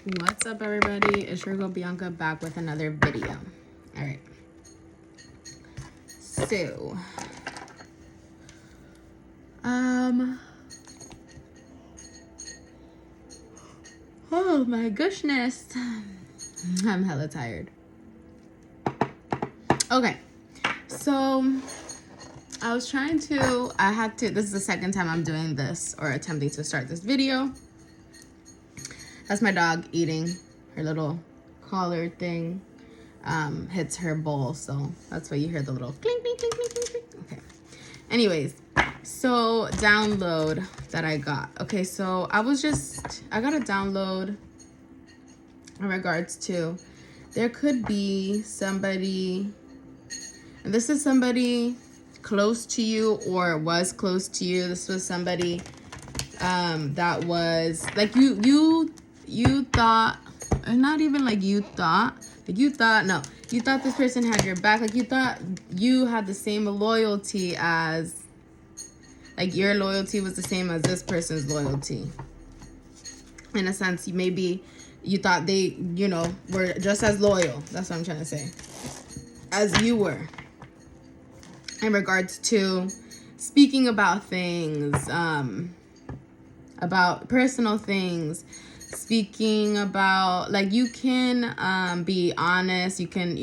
What's up, everybody? It's your girl Bianca back with another video. All right. So, oh my goodness, I'm hella tired. Okay, so I was trying to. This is the second time I'm doing this or attempting to start this video. That's my dog eating her little collar thing. Hits her bowl, so that's why you hear the little clink, clink, clink, clink, clink, clink. Okay. Anyways, so download that I got. Okay, so I got a download in regards to there could be somebody, and this is somebody close to you or was close to you. This was somebody that was like you thought, or not even like you thought this person had your back. Like you thought you had the same loyalty as, like your loyalty was the same as this person's loyalty. In a sense, maybe you thought they, were just as loyal. That's what I'm trying to say. As you were. In regards to speaking about things, about personal things, speaking about, like, you can be honest, you can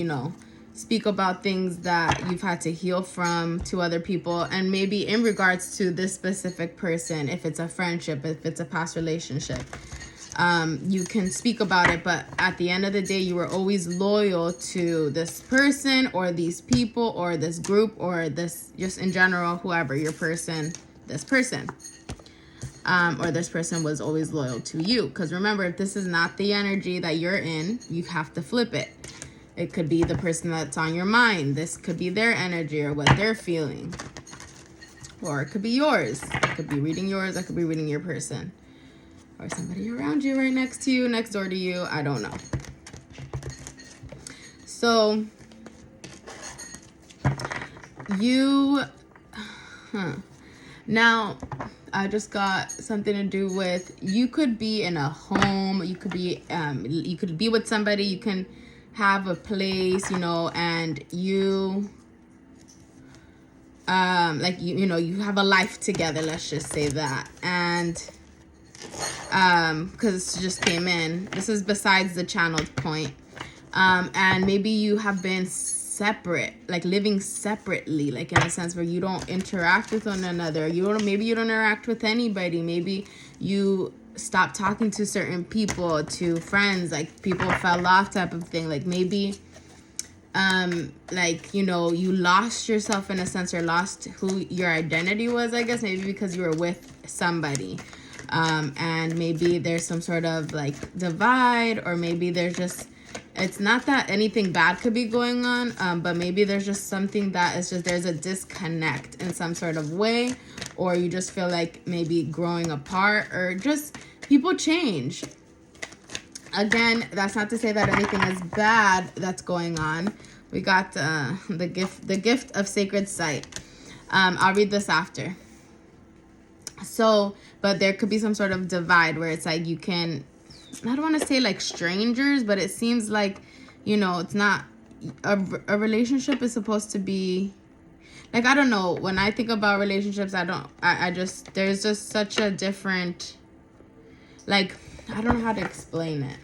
speak about things that you've had to heal from to other people, and maybe in regards to this specific person, if it's a friendship, if it's a past relationship, you can speak about it, but at the end of the day, you were always loyal to this person or these people or this group or this, just in general, whoever your person, this person. Or this person was always loyal to you. Because remember, if this is not the energy that you're in, you have to flip it. It could be the person that's on your mind. This could be their energy or what they're feeling. Or it could be yours. I could be reading yours. I could be reading your person. Or somebody around you, right next to you, next door to you. I don't know. So, now, I just got something to do with, you could be in a home, you could be with somebody, you can have a place, and you, you have a life together, let's just say that. And, because it just came in, this is besides the channeled point. And maybe you have been separate, like living separately, like in a sense where you don't interact with one another. Maybe you don't interact with anybody. Maybe you stop talking to certain people, to friends, like people fell off type of thing. Like maybe, you lost yourself in a sense, or lost who your identity was, I guess, maybe because you were with somebody. And maybe there's some sort of like divide, or maybe there's just, it's not that anything bad could be going on, but maybe there's just something that is just, there's a disconnect in some sort of way, or you just feel like maybe growing apart, or just people change. Again, that's not to say that anything is bad that's going on. We got the gift of sacred sight. I'll read this after. So, but there could be some sort of divide where it's like you can, I don't want to say like strangers, but it seems like, it's not, a relationship is supposed to be, like, I don't know, when I think about relationships, there's just such a different, like, I don't know how to explain it.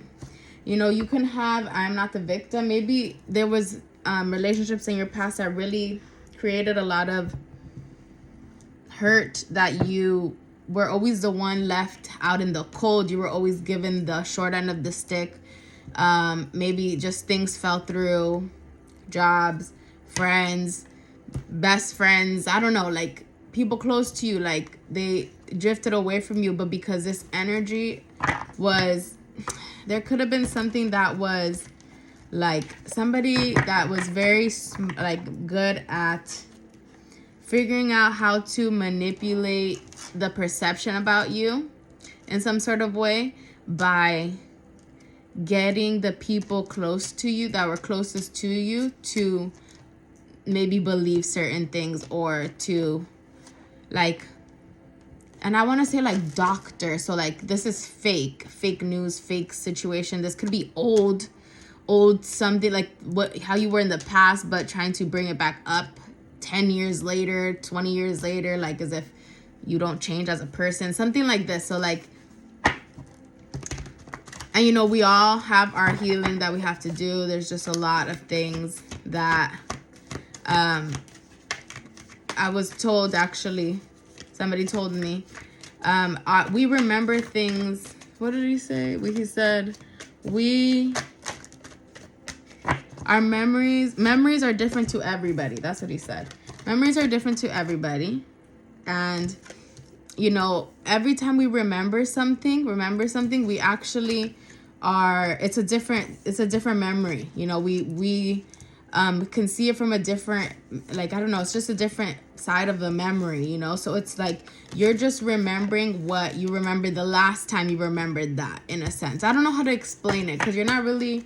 You can have, I'm not the victim. Maybe there was relationships in your past that really created a lot of hurt, that you were always the one left out in the cold. You were always given the short end of the stick. Maybe just things fell through, jobs, friends, best friends. I don't know, like people close to you, like they drifted away from you. But because this energy was, there could have been something that was like somebody that was very like good at figuring out how to manipulate the perception about you in some sort of way by getting the people close to you, that were closest to you, to maybe believe certain things, or to like and I want to say like doctor. So like this is fake news, fake situation. This could be old something, like how you were in the past, but trying to bring it back up 10 years later, 20 years later, like as if you don't change as a person, something like this. So like, and you know, we all have our healing that we have to do. There's just a lot of things that I was told, actually, somebody told me, we remember things. What did he say? He said, our memories are different to everybody. That's what he said. Memories are different to everybody. And, you know, every time we remember something, we actually are, it's a different memory. You know, we can see it from a different, like, I don't know, it's just a different side of the memory, you know? So it's like, you're just remembering what you remember the last time you remembered that, in a sense. I don't know how to explain it, because you're not really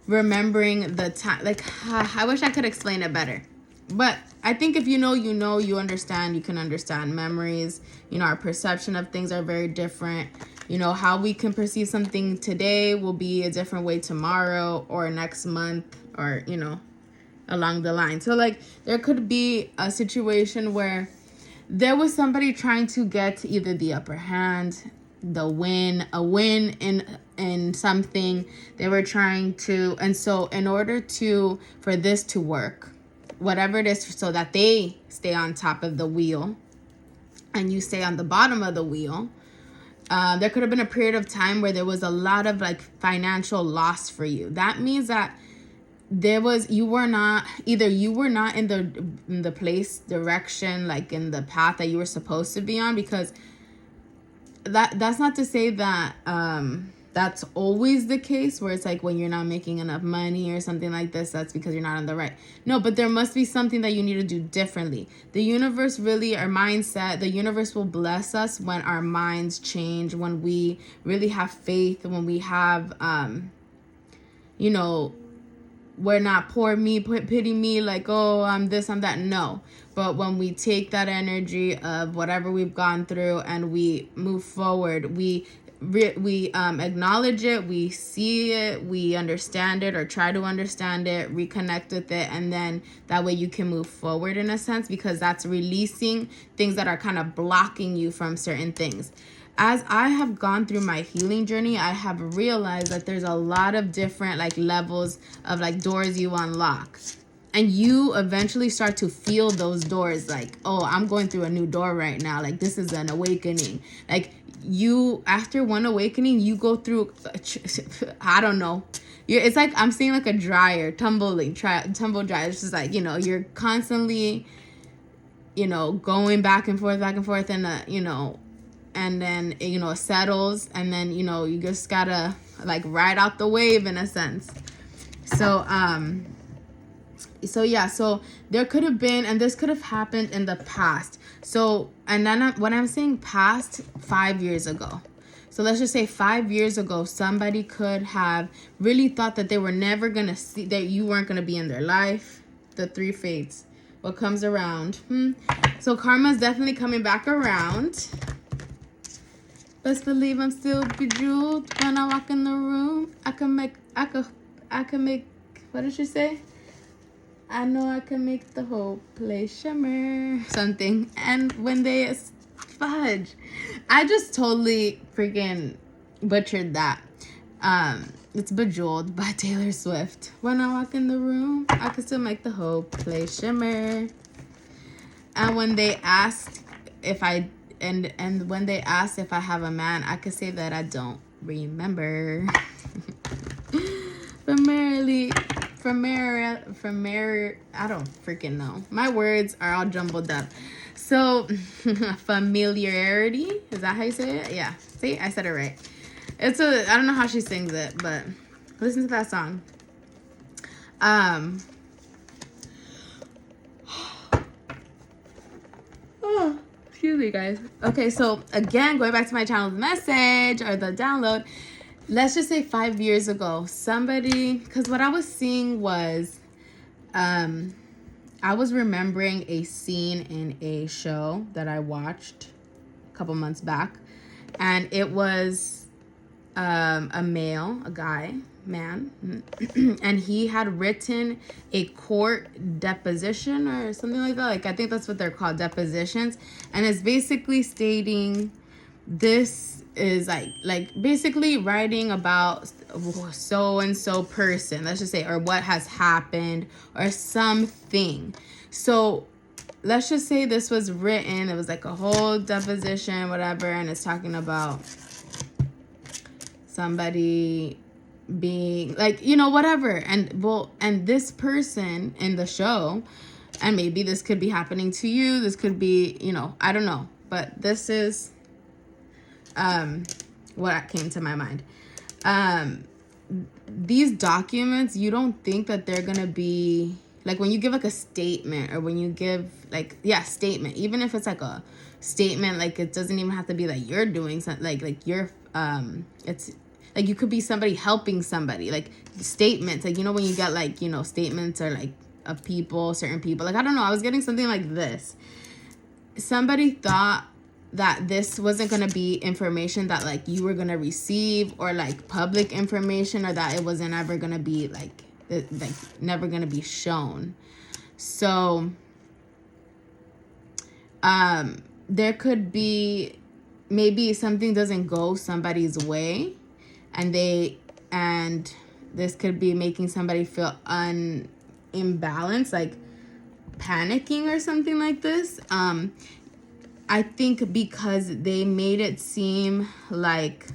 remembering the time. Like, I wish I could explain it better. But I think if you know, you understand, you can understand memories. You know, our perception of things are very different. You know, how we can perceive something today will be a different way tomorrow or next month, or, you know, along the line. So like, there could be a situation where there was somebody trying to get either the upper hand, a win in something. They were trying to, and so in order for this to work, whatever it is, so that they stay on top of the wheel and you stay on the bottom of the wheel, there could have been a period of time where there was a lot of like financial loss for you. That means that you were not in the place, direction, like in the path that you were supposed to be on, because that's not to say that that's always the case, where it's like when you're not making enough money or something like this, that's because you're not on the right. No, but there must be something that you need to do differently. The universe, really, our mindset, the universe will bless us when our minds change, when we really have faith, when we have, you know, we're not poor me, pity me, like, oh, I'm this, I'm that. No. But when we take that energy of whatever we've gone through and we move forward, we acknowledge it, we see it, we understand it, or try to understand it, reconnect with it, and then that way you can move forward, in a sense, because that's releasing things that are kind of blocking you from certain things. As I have gone through my healing journey, I have realized that there's a lot of different like levels of like doors you unlock. And you eventually start to feel those doors, like, oh, I'm going through a new door right now. Like, this is an awakening. Like, you, after one awakening, you go through, I don't know. It's like, I'm seeing like a dryer, tumble dryer. It's just like, you know, you're constantly, you know, going back and forth, and, you know, and then, you know, it settles, and then, you know, you just gotta like ride out the wave, in a sense. So yeah, so there could have been, and this could have happened in the past. So, and then when I'm saying past, 5 years ago. So let's just say 5 years ago, somebody could have really thought that they were never going to see, that you weren't going to be in their life. The 3 fates. What comes around? So karma's definitely coming back around. Best believe I'm still bejeweled when I walk in the room. I can make, what did she say? I know I can make the whole place shimmer. Something. And when they fudge. I just totally freaking butchered that. It's Bejeweled by Taylor Swift. When I walk in the room, I can still make the whole place shimmer. And when they asked if I and when they asked if I have a man, I could say that I don't remember. I don't freaking know. My words are all jumbled up. So, familiarity, is that how you say it? Yeah. See, I said it right. I don't know how she sings it, but listen to that song. Excuse me, guys. Okay, so again, going back to my channel's message or the download, let's just say 5 years ago, somebody, because what I was seeing was, I was remembering a scene in a show that I watched couple months back, and it was a man, and he had written a court deposition or something like that. Like, I think that's what they're called, depositions. And it's basically stating this is like basically writing about so and so person, let's just say, or what has happened or something. So let's just say this was written, it was like a whole deposition, whatever, and it's talking about somebody being like, you know, whatever. And well, and this person in the show, and maybe this could be happening to you, this could be, you know, I don't know, but this is what came to my mind. These documents, you don't think that they're gonna be like, when you give like a statement, or when you give like, yeah, statement, even if it's like a statement, like it doesn't even have to be that you're doing something, like you're it's like you could be somebody helping somebody, like statements, like, you know, when you get like, you know, statements or like of people, certain people, like, I don't know, I was getting something like this. Somebody thought that this wasn't going to be information that like you were going to receive, or like public information, or that it wasn't ever going to be like never going to be shown. So there could be, maybe something doesn't go somebody's way, and this could be making somebody feel imbalanced, like panicking or something like this. I think because they made it seem like,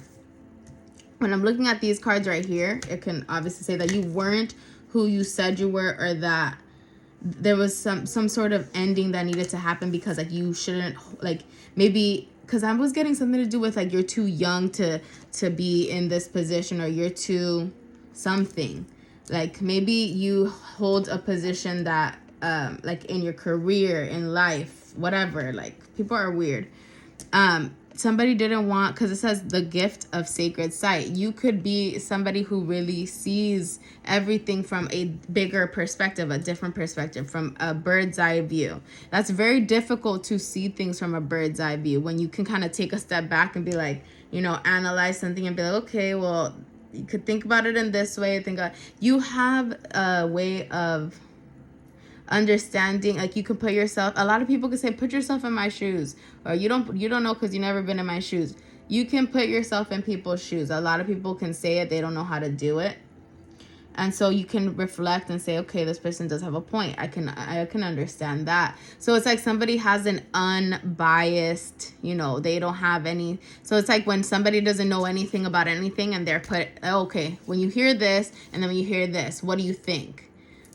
when I'm looking at these cards right here, it can obviously say that you weren't who you said you were, or that there was some sort of ending that needed to happen, because like you shouldn't, like, maybe because I was getting something to do with like you're too young to be in this position, or you're too something. Like maybe you hold a position that like in your career, in life, whatever. Like, people are weird. Somebody didn't want, because it says the gift of sacred sight. You could be somebody who really sees everything from a bigger perspective, a different perspective, from a bird's eye view. That's very difficult to see things from a bird's eye view, when you can kind of take a step back and be like, you know, analyze something and be like, okay, well, you could think about it in this way. You have a way of understanding, like you could put yourself, a lot of people could say, put yourself in my shoes, or you don't know because you never been in my shoes. You can put yourself in people's shoes. A lot of people can say it, they don't know how to do it. And so you can reflect and say, okay, this person does have a point. I can understand that. So it's like somebody has an unbiased, you know, they don't have any. So it's like when somebody doesn't know anything about anything, and they're put, okay, when you hear this, and then when you hear this, what do you think?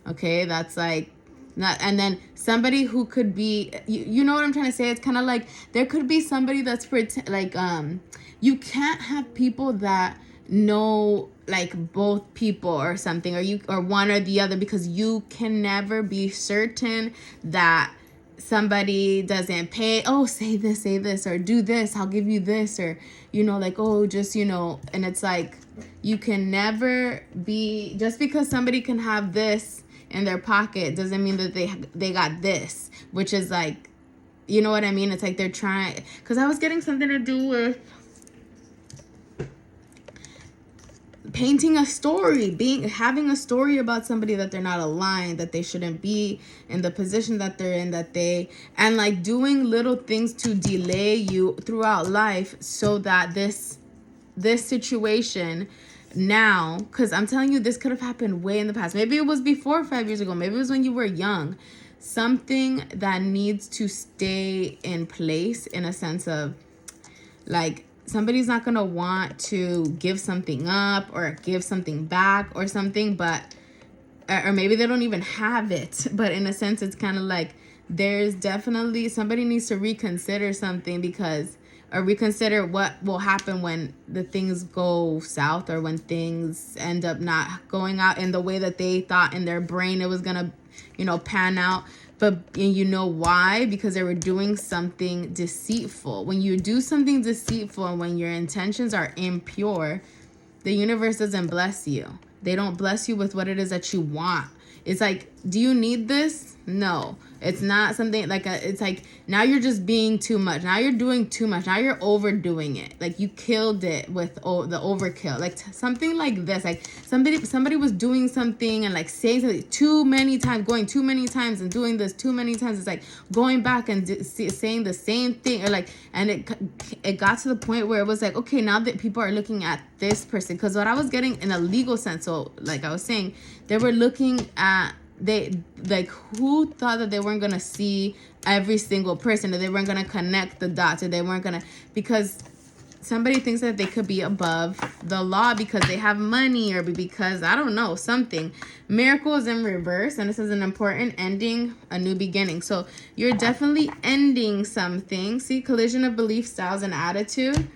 Okay, that's like, not, and then somebody who could be, you know what I'm trying to say? It's kind of like there could be somebody that's like, you can't have people that know like both people or something, or one or the other, because you can never be certain that somebody doesn't pay, oh, say this, or do this, I'll give you this, or, you know, like, oh, just, you know, and it's like, you can never be, just because somebody can have this in their pocket doesn't mean that they got this, which is like, you know what I mean? It's like they're trying, because I was getting something to do with painting a story, having a story about somebody that they're not aligned, that they shouldn't be in the position that they're in, and like doing little things to delay you throughout life, so that this situation now, because I'm telling you, this could have happened way in the past. Maybe it was before 5 years ago. Maybe it was when you were young. Something that needs to stay in place, in a sense of like, somebody's not going to want to give something up or give something back or something, but, or maybe they don't even have it. But in a sense, it's kind of like there's definitely, somebody needs to reconsider something, or reconsider what will happen when the things go south, or when things end up not going out in the way that they thought in their brain it was gonna, you know, pan out. But you know why? Because they were doing something deceitful. When you do something deceitful, and when your intentions are impure, the universe doesn't bless you. They don't bless you with what it is that you want. It's like Do you need this? No. It's not something like it's like now you're just being too much. Now you're doing too much. Now you're overdoing it. Like you killed it with the overkill. Like something like this. Like somebody was doing something and like saying something too many times, going too many times and doing this too many times. It's like going back and saying the same thing, or like, and it got to the point where it was like, okay, now that people are looking at this person, because what I was getting in a legal sense, so like I was saying, they were looking at, they like, who thought that they weren't gonna see every single person, that they weren't gonna connect the dots, or they weren't gonna, because somebody thinks that they could be above the law because they have money, or because I don't know, something. Miracle is in reverse, and this is an important ending, a new beginning. So you're definitely ending something. See, collision of belief styles and attitude.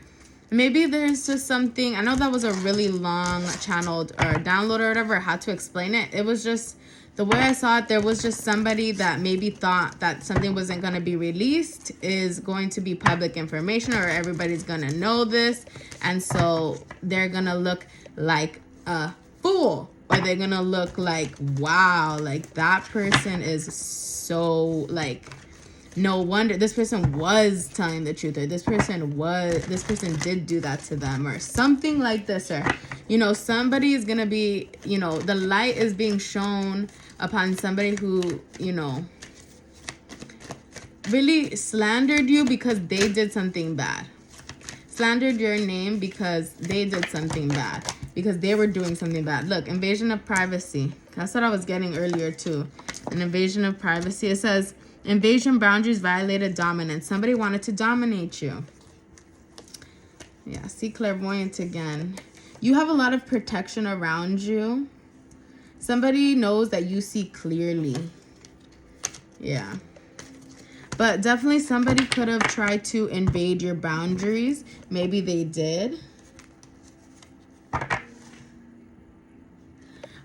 Maybe there's just something, I know that was a really long channeled or download or whatever, how to explain it. It was just, the way I saw it, there was just somebody that maybe thought that something wasn't going to be released, is going to be public information, or everybody's going to know this. And so they're going to look like a fool, or they're going to look like, wow, like that person is so like, no wonder this person was telling the truth, or this person did do that to them, or something like this, or, you know, somebody is gonna be, you know, the light is being shown upon somebody who, you know, really slandered you because they did something bad, slandered your name because they did something bad, because they were doing something bad. Look, invasion of privacy. That's what I was getting earlier too. An invasion of privacy. It says, invasion boundaries violated dominance. Somebody wanted to dominate you. Yeah, see, clairvoyant again. You have a lot of protection around you. Somebody knows that you see clearly. Yeah. But definitely somebody could have tried to invade your boundaries. Maybe they did.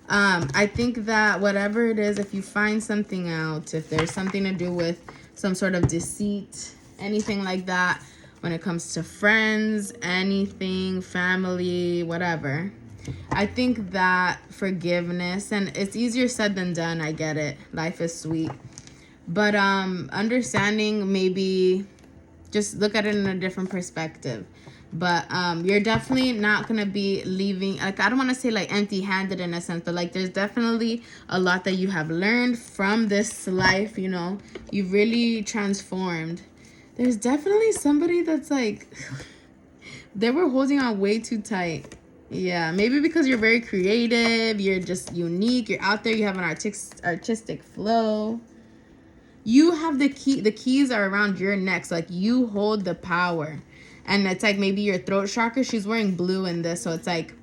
I think that whatever it is, if you find something out, if there's something to do with some sort of deceit, anything like that, when it comes to friends, anything, family, whatever, I think that forgiveness, and it's easier said than done, I get it. Life is sweet. But understanding, maybe just look at it in a different perspective. But you're definitely not gonna be leaving, like, I don't want to say like empty-handed in a sense, but like there's definitely a lot that you have learned from this life. You know, you've really transformed. There's definitely somebody that's like they were holding on way too tight. Yeah, maybe because you're very creative, you're just unique, you're out there, you have an artistic flow. You have the key, the keys are around your neck, so like you hold the power. And it's like maybe your throat chakra, she's wearing blue in this, so it's like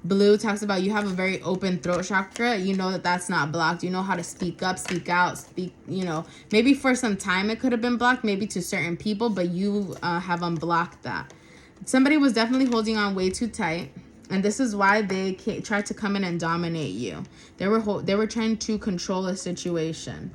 blue talks about you have a very open throat chakra. You know that that's not blocked. You know how to speak up, speak out, speak, you know, maybe for some time it could have been blocked, maybe to certain people, but you have unblocked that. Somebody was definitely holding on way too tight, and this is why they tried to come in and dominate you. They were trying to control a situation.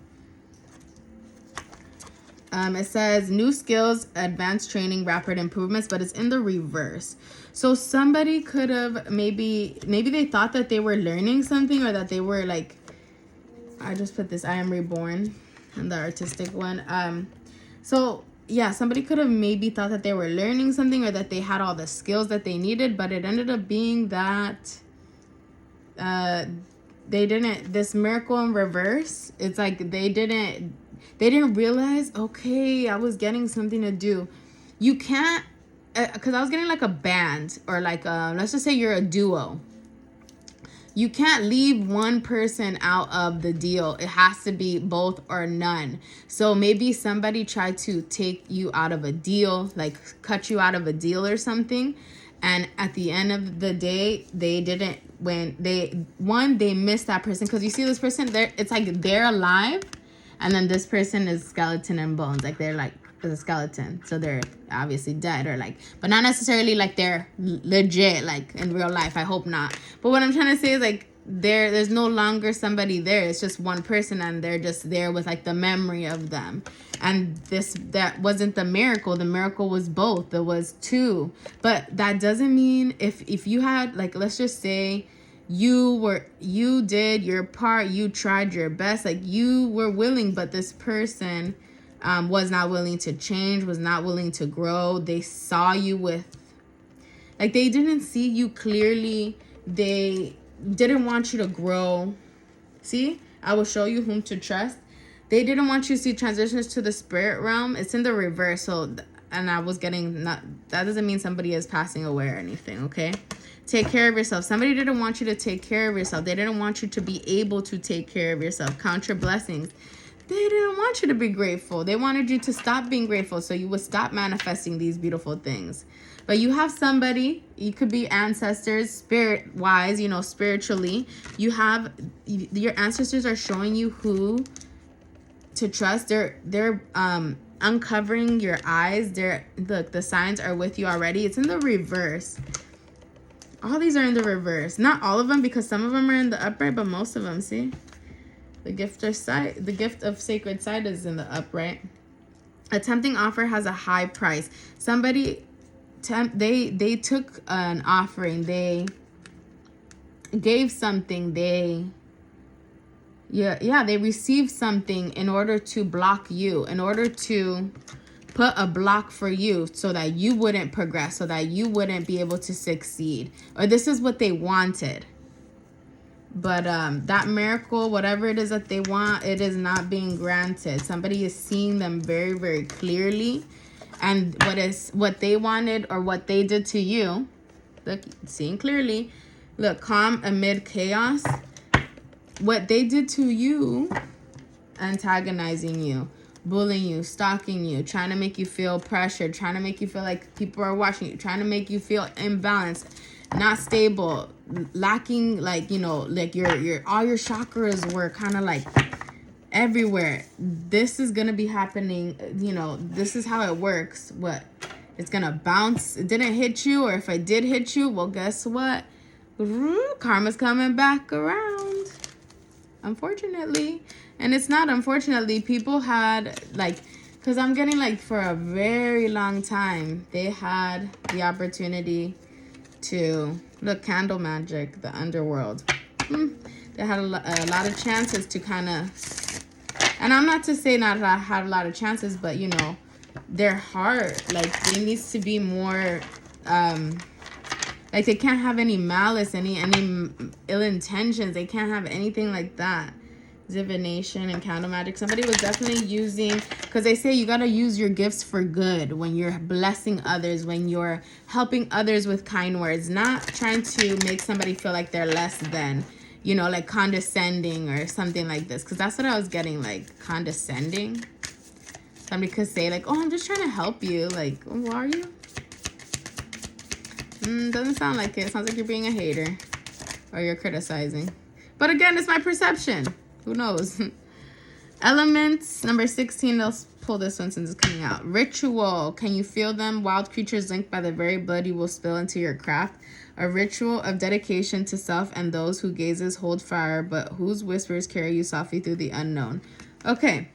It says new skills, advanced training, rapid improvements, but it's in the reverse. So somebody could have maybe they thought that they were learning something, or that they were like, I just put this, I am reborn, and the artistic one. So yeah, somebody could have maybe thought that they were learning something, or that they had all the skills that they needed, but it ended up being that they didn't. This miracle in reverse, it's like they didn't realize, okay, I was getting something to do. You can't, because I was getting like a band, or like let's just say you're a duo. You can't leave one person out of the deal. It has to be both or none. So maybe somebody tried to take you out of a deal, like cut you out of a deal or something. And at the end of the day, they didn't, when they missed that person. Because you see this person, it's like they're alive, and then this person is skeleton and bones. Like they're like a skeleton. So they're obviously dead, or like, but not necessarily like they're legit, like in real life. I hope not. But what I'm trying to say is like there's no longer somebody there. It's just one person, and they're just there with like the memory of them. And that wasn't the miracle. The miracle was both. There was two. But that doesn't mean if you had, like, let's just say you did your part, you tried your best, like you were willing, but this person was not willing to change, was not willing to grow. They saw you with, like, they didn't see you clearly. They didn't want you to grow. See, I will show you whom to trust. They didn't want you to see transitions to the spirit realm. It's in the reverse. So, and I was getting, not, that doesn't mean somebody is passing away or anything, okay? Take care of yourself. Somebody didn't want you to take care of yourself. They didn't want you to be able to take care of yourself. Count your blessings. They didn't want you to be grateful. They wanted you to stop being grateful so you would stop manifesting these beautiful things. But you have somebody, you could be ancestors, spirit-wise, you know, spiritually. You have, your ancestors are showing you who to trust. They're uncovering your eyes. Look, the signs are with you already. It's in the reverse. All these are in the reverse. Not all of them, because some of them are in the upright, but most of them, see? The gift of sacred sight is in the upright. A tempting offer has a high price. Somebody, they took an offering. They gave something. They received something in order to block you, in order to put a block for you so that you wouldn't progress, so that you wouldn't be able to succeed. Or this is what they wanted. But that miracle, whatever it is that they want, it is not being granted. Somebody is seeing them very, very clearly. And what they wanted or what they did to you, look, seeing clearly, look, calm amid chaos. What they did to you, antagonizing you, bullying you, stalking you, trying to make you feel pressured, trying to make you feel like people are watching you, trying to make you feel imbalanced, not stable, lacking, like, you know, like your all your chakras were kind of like everywhere. This is gonna be happening, you know, this is how it works. What, it's gonna bounce. It didn't hit you, or if I did hit you, well, guess what? Karma's coming back around, unfortunately. And it's not unfortunately. People had, like, because I'm getting, like, for a very long time, they had the opportunity to, look, candle magic, the underworld. They had a lot of chances to kind of, and I'm not to say not that I had a lot of chances, but, you know, their heart, like, there needs to be more, like, they can't have any malice, any ill intentions. They can't have anything like that. Divination and candle magic. Somebody was definitely using, because they say you got to use your gifts for good when you're blessing others, when you're helping others with kind words, not trying to make somebody feel like they're less than, you know, like condescending or something like this. Because that's what I was getting, like, condescending. Somebody could say, like, oh, I'm just trying to help you. Like, who are you? Doesn't sound like it. Sounds like you're being a hater or you're criticizing. But again, it's my perception. Who knows? Elements, number 16. Let's pull this one since it's coming out. Ritual. Can you feel them? Wild creatures linked by the very blood you will spill into your craft. A ritual of dedication to self and those whose gazes hold fire, but whose whispers carry you softly through the unknown. Okay.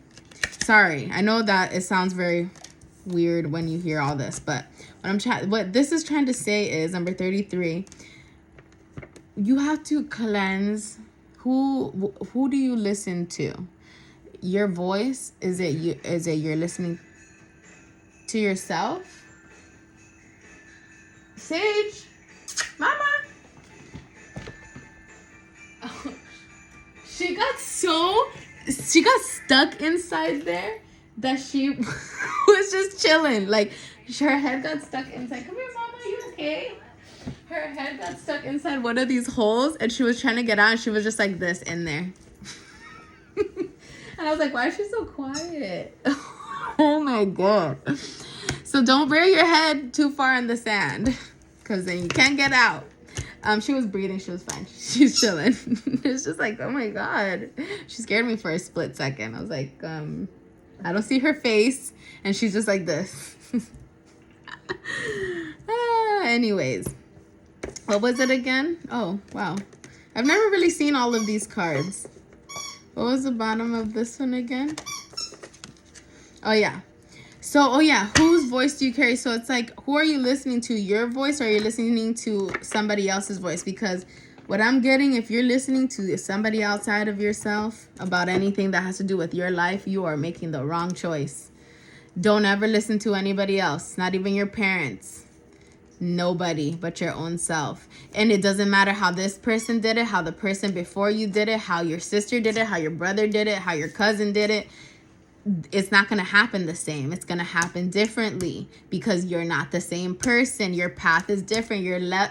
Sorry. I know that it sounds very weird when you hear all this, but what this is trying to say is, number 33, you have to cleanse. Who do you listen to? Your voice? Is it you're listening to yourself? Sage, mama. Oh, she got stuck inside there that she was just chilling. Like, her head got stuck inside. Come here, mama. Are you okay? Her head got stuck inside one of these holes, and she was trying to get out, and she was just like this in there. And I was like, why is she so quiet? Oh my god. So don't bury your head too far in the sand, because then you can't get out. She was breathing. She was fine. She's chilling. It's just like, oh my god. She scared me for a split second. I was like, I don't see her face, and she's just like this. Anyways. What was it again? Oh, wow. I've never really seen all of these cards. What was the bottom of this one again? Oh, yeah. So, oh, yeah. Whose voice do you carry? So, it's like, who are you listening to? Your voice, or are you listening to somebody else's voice? Because What I'm getting, if you're listening to somebody outside of yourself about anything that has to do with your life, you are making the wrong choice. Don't ever listen to anybody else, not even your parents. Nobody but your own self. And it doesn't matter how this person did it, how the person before you did it, how your sister did it, how your brother did it, how your cousin did it. It's not going to happen the same. It's going to happen differently because you're not the same person. Your path is different.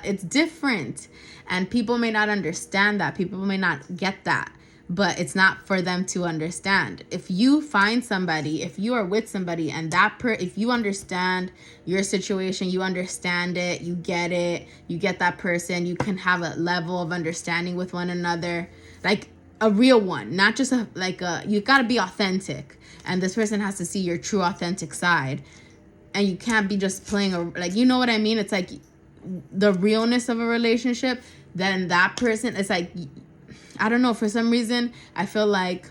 It's different. And people may not understand that. People may not get that. But it's not for them to understand. If you find somebody, if you are with somebody and if you understand your situation, you understand it, you get that person, you can have a level of understanding with one another, like a real one, not just you got to be authentic. And this person has to see your true authentic side. And you can't be just playing you know what I mean? It's like the realness of a relationship. Then that person, it's like, I don't know, for some reason, I feel like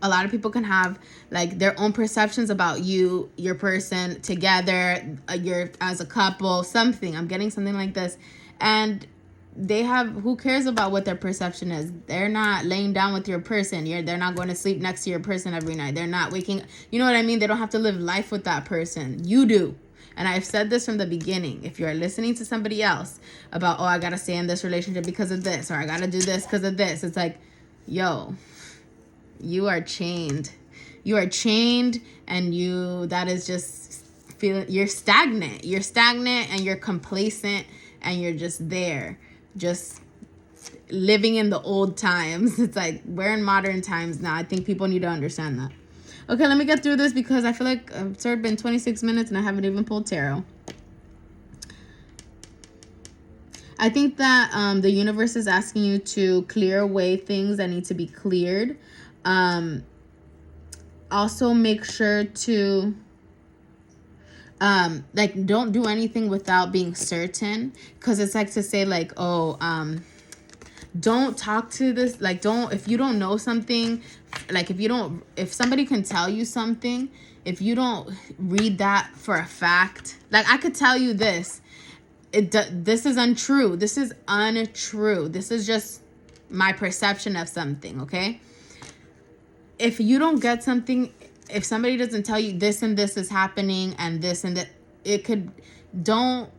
a lot of people can have like their own perceptions about you, your person together, you're as a couple, something. I'm getting something like this. And who cares about what their perception is? They're not laying down with your person. They're not going to sleep next to your person every night. They're not waking, you know what I mean? They don't have to live life with that person. You do. And I've said this from the beginning. If you're listening to somebody else about, I got to stay in this relationship because of this, or I got to do this because of this, it's like, yo, you are chained. You are chained, and that is just you're stagnant. You're stagnant and you're complacent and you're just there, just living in the old times. It's like we're in modern times now. I think people need to understand that. Okay, let me get through this because I feel like it's already been 26 minutes and I haven't even pulled tarot. I think that the universe is asking you to clear away things that need to be cleared. Also, make sure to don't do anything without being certain, because it's like to say like, don't talk to this, like, if you don't know something, like if somebody can tell you something, if you don't read that for a fact, like I could tell you this, this is untrue. This is untrue. This is just my perception of something, okay? If you don't get something, if somebody doesn't tell you this and this is happening and this and that, don't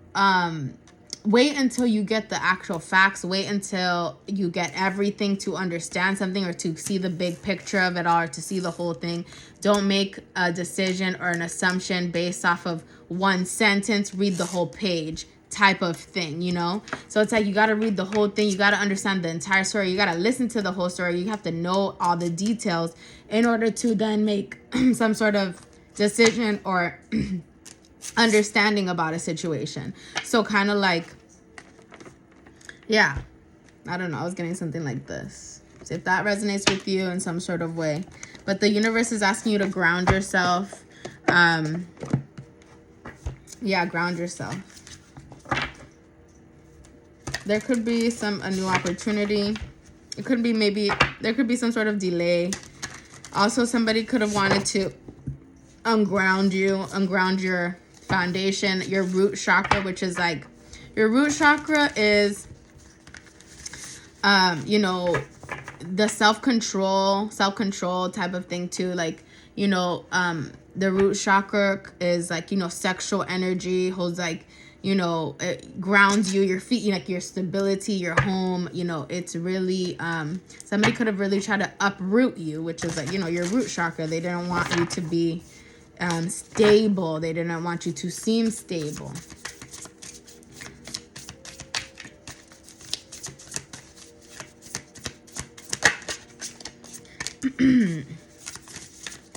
wait until you get the actual facts. Wait until you get everything to understand something or to see the big picture of it all, or to see the whole thing. Don't make a decision or an assumption based off of one sentence. Read the whole page type of thing, you know? So it's like you got to read the whole thing. You got to understand the entire story. You got to listen to the whole story. You have to know all the details in order to then make some sort of decision or understanding about a situation. So kind of like, yeah, I don't know. I was getting something like this. So if that resonates with you in some sort of way. But the universe is asking you to ground yourself. Yeah, ground yourself. There could be a new opportunity. It could be there could be some sort of delay. Also, somebody could have wanted to unground your foundation, your root chakra, which is like, your root chakra is, the self-control type of thing too. Like, the root chakra is like, sexual energy, holds like, it grounds you, your feet, like your stability, your home, it's really, somebody could have really tried to uproot you, which is like, your root chakra. They didn't want you to be stable. They didn't want you to seem stable.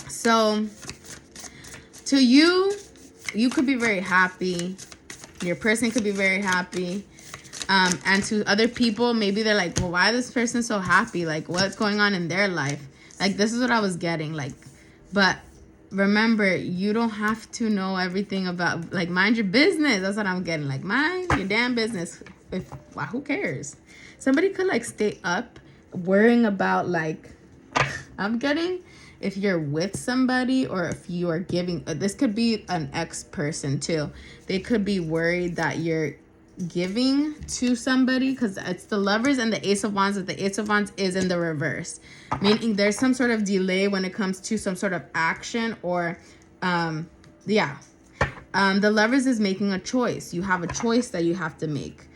So to you could be very happy. Your person could be very happy. And to other people, maybe they're like, well, why is this person so happy? Like, what's going on in their life? Like, this is what I was getting. Like, but remember, you don't have to know everything about, like, mind your business. That's what I'm getting. Like, mind your damn business. Who cares? Somebody could, like, stay up worrying about, like, I'm getting, if you're with somebody or if you are giving, this could be an ex person too. They could be worried that you're giving to somebody, because it's the Lovers and the Ace of Wands, that the Ace of Wands is in the reverse, meaning there's some sort of delay when it comes to some sort of action, or the Lovers is making a choice. You have a choice that you have to make.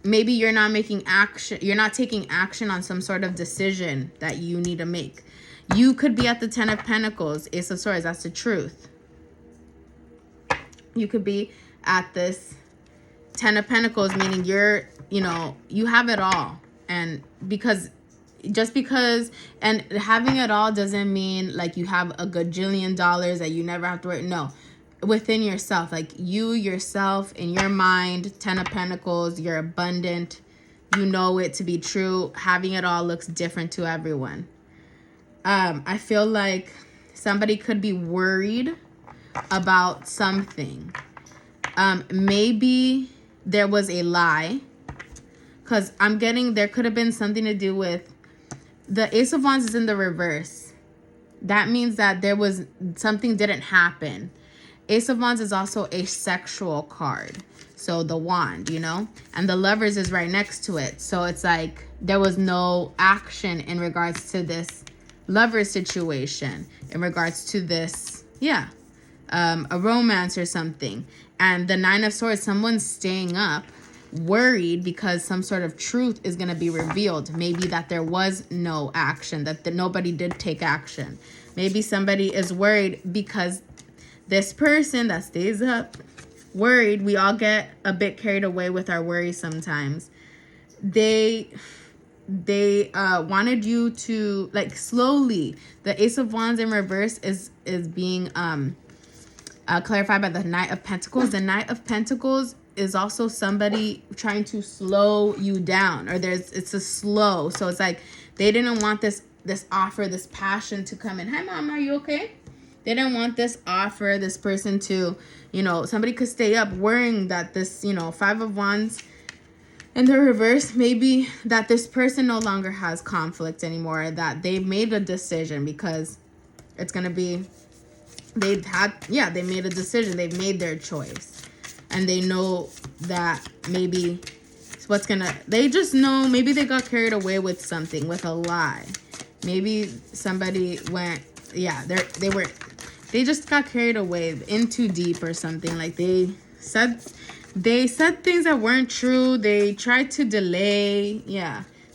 Maybe you're not making action, you're not taking action on some sort of decision that you need to make. You could be at the Ten of Pentacles, Ace of Swords, that's the truth. You could be at this Ten of Pentacles, meaning you're, you know, you have it all. And just because, and having it all doesn't mean like you have a gajillion dollars that you never have to work. No, within yourself, like you yourself in your mind, Ten of Pentacles, you're abundant. You know it to be true. Having it all looks different to everyone. I feel like somebody could be worried about something. Maybe there was a lie, because I'm getting there could have been something to do with the Ace of Wands is in the reverse. That means that there was something didn't happen. Ace of Wands is also a sexual card, so the wand, you know, and the Lovers is right next to it. So it's like there was no action in regards to this lover situation, in regards to this, a romance or something. And the Nine of Swords, someone's staying up worried because some sort of truth is going to be revealed. Maybe that there was no action, that nobody did take action. Maybe somebody is worried because this person that stays up worried, we all get a bit carried away with our worries sometimes. They wanted you to, like, slowly, the Ace of Wands in reverse is being clarified by the Knight of Pentacles. The Knight of Pentacles is also somebody trying to slow you down, or it's a slow. So it's like they didn't want this offer, this passion to come in. Hi, Mom, are you okay? They didn't want this offer, this person to, you know, somebody could stay up worrying that this, you know, Five of Wands in the reverse, maybe that this person no longer has conflict anymore, that they've made a decision, because it's going to be, they made a decision, they've made their choice, and they know that maybe what's gonna, they just know, maybe they got carried away with something, with a lie. Maybe somebody went, they just got carried away in too deep or something. Like they said things that weren't true. They tried to delay.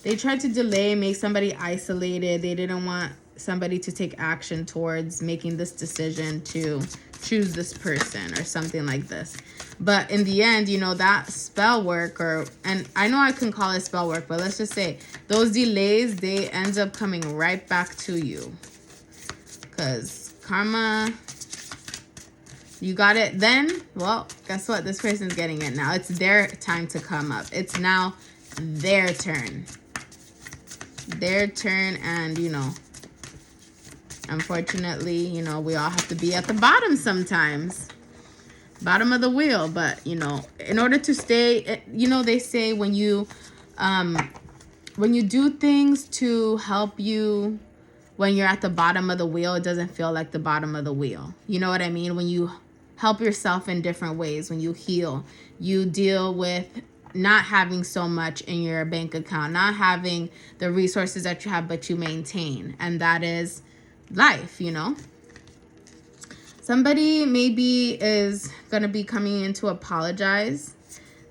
They tried to delay, make somebody isolated. They didn't want somebody to take action towards making this decision to choose this person or something like this. But in the end, you know, that spell work, and I know I can call it spell work, but let's just say those delays, they end up coming right back to you. Because karma, you got it then, well, guess what? This person's getting it now. It's their time to come up. It's now their turn. Their turn, and, you know, unfortunately, you know, we all have to be at the bottom sometimes. Bottom of the wheel. But, you know, in order to stay, you know, they say when you do things to help you, when you're at the bottom of the wheel, it doesn't feel like the bottom of the wheel. You know what I mean? When you help yourself in different ways, when you heal, you deal with not having so much in your bank account, not having the resources that you have, but you maintain. And that is life, you know? Somebody maybe is going to be coming in to apologize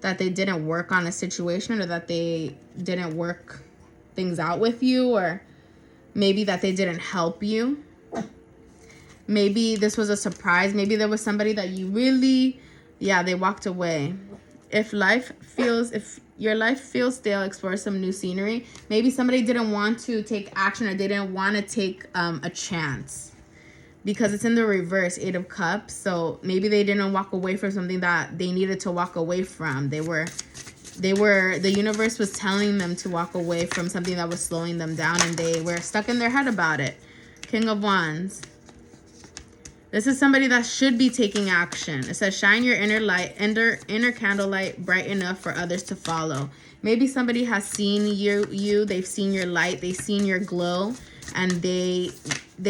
that they didn't work on a situation, or that they didn't work things out with you, or maybe that they didn't help you. Maybe this was a surprise. Maybe there was somebody that you really, they walked away. If your life feels stale, explore some new scenery. Maybe somebody didn't want to take action, or they didn't want to take a chance, because it's in the reverse, Eight of Cups. So maybe they didn't walk away from something that they needed to walk away from. The universe was telling them to walk away from something that was slowing them down, and they were stuck in their head about it. King of Wands. This is somebody that should be taking action. It says, shine your inner light, inner candlelight bright enough for others to follow. Maybe somebody has seen you, they've seen your light, they've seen your glow, and they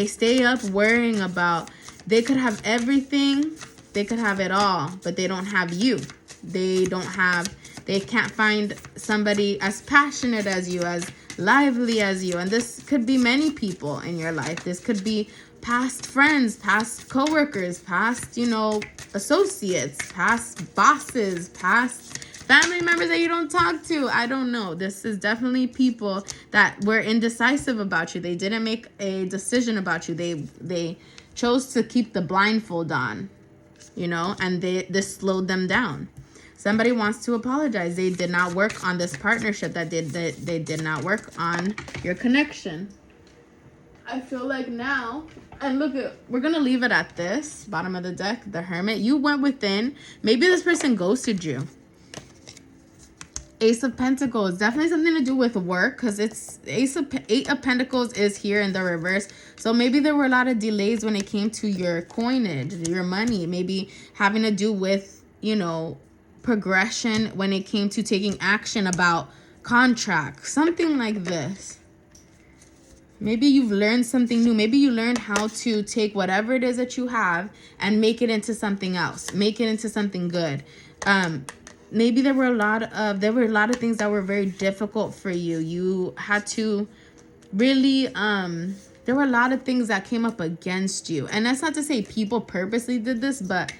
stay up worrying about, they could have everything, they could have it all, but they don't have you. They can't find somebody as passionate as you, as lively as you. And this could be many people in your life. This could be past friends, past coworkers, past, you know, associates, past bosses, past family members that you don't talk to. I don't know. This is definitely people that were indecisive about you. They didn't make a decision about you. They chose to keep the blindfold on, you know, and this slowed them down. Somebody wants to apologize. They did not work on this partnership. They did not work on your connection. I feel like now, and look, we're going to leave it at this. Bottom of the deck, the Hermit. You went within. Maybe this person ghosted you. Ace of Pentacles, definitely something to do with work, because it's Eight of Pentacles is here in the reverse. So maybe there were a lot of delays when it came to your coinage, your money, maybe having to do with, you know, progression when it came to taking action about contracts, something like this. Maybe you've learned something new. Maybe you learned how to take whatever it is that you have and make it into something else, make it into something good. Maybe there were a lot of things that were very difficult for you. You had to really, there were a lot of things that came up against you. And that's not to say people purposely did this, but,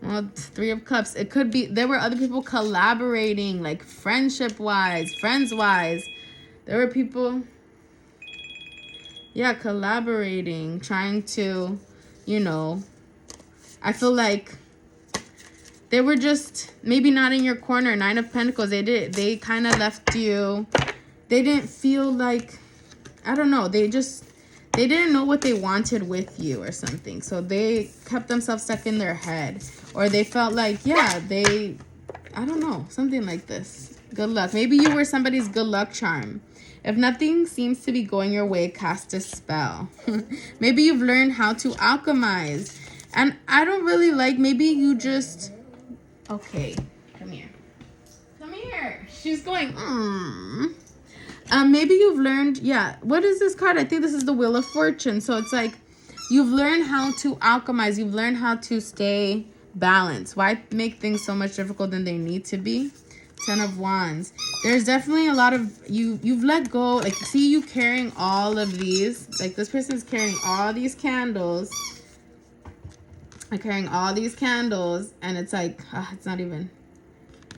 well, Three of Cups. It could be, there were other people collaborating, like friendship-wise, friends-wise. There were people, yeah, collaborating, trying to, you know, I feel like they were just maybe not in your corner. Nine of Pentacles. They kind of left you. They didn't feel like, I don't know. They didn't know what they wanted with you or something. So they kept themselves stuck in their head. Or they felt like, yeah, I don't know. Something like this. Good luck. Maybe you were somebody's good luck charm. If nothing seems to be going your way, cast a spell. Maybe you've learned how to alchemize. And I don't really like, maybe you just... Okay, come here. Come here. She's going, maybe you've learned, yeah. What is this card? I think this is the Wheel of Fortune. So it's like you've learned how to alchemize. You've learned how to stay balanced. Why make things so much difficult than they need to be? Ten of Wands. There's definitely a lot of, you've let go. Like, see you carrying all of these. Like, this person's carrying all these candles. Carrying all these candles, and it's like, it's not even,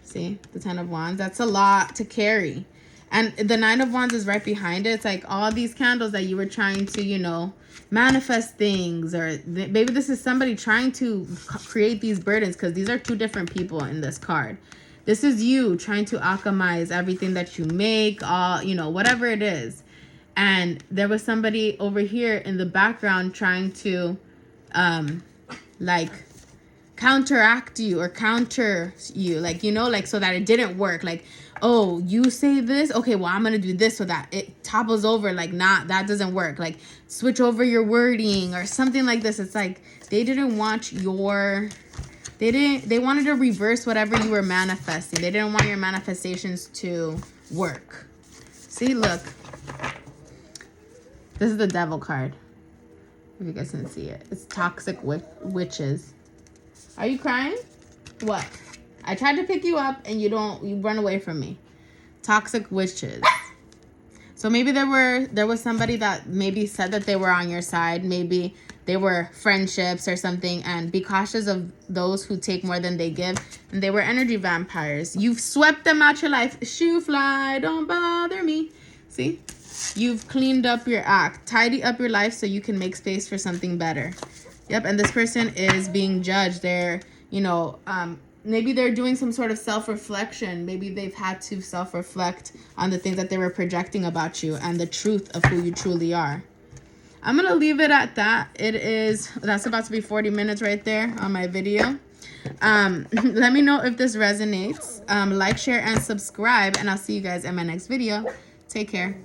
see, the Ten of Wands. That's a lot to carry. And the Nine of Wands is right behind it. It's like all these candles that you were trying to, you know, manifest things, or maybe this is somebody trying to create these burdens, because these are two different people in this card. This is you trying to alchemize everything that you make, all, you know, whatever it is. And there was somebody over here in the background trying to, like, counteract you or counter you, like, you know, like, so that it didn't work. Like, oh, you say this, okay, well, I'm gonna do this so that it topples over. Like, that doesn't work. Like, switch over your wording or something like this. It's like they didn't want your, they wanted to reverse whatever you were manifesting. They didn't want your manifestations to work. See, look, this is the Devil card. If you guys can see it, it's Toxic Witches. Are you crying? What? I tried to pick you up and you run away from me. Toxic Witches. So maybe there was somebody that maybe said that they were on your side. Maybe they were friendships or something. And be cautious of those who take more than they give. And they were energy vampires. You've swept them out your life. Shoo fly, don't bother me. See? You've cleaned up your act. Tidy up your life so you can make space for something better. Yep, and this person is being judged. They're, you know, maybe they're doing some sort of self-reflection. Maybe they've had to self-reflect on the things that they were projecting about you and the truth of who you truly are. I'm going to leave it at that. That's about to be 40 minutes right there on my video. Let me know if this resonates. Like, share, and subscribe, and I'll see you guys in my next video. Take care.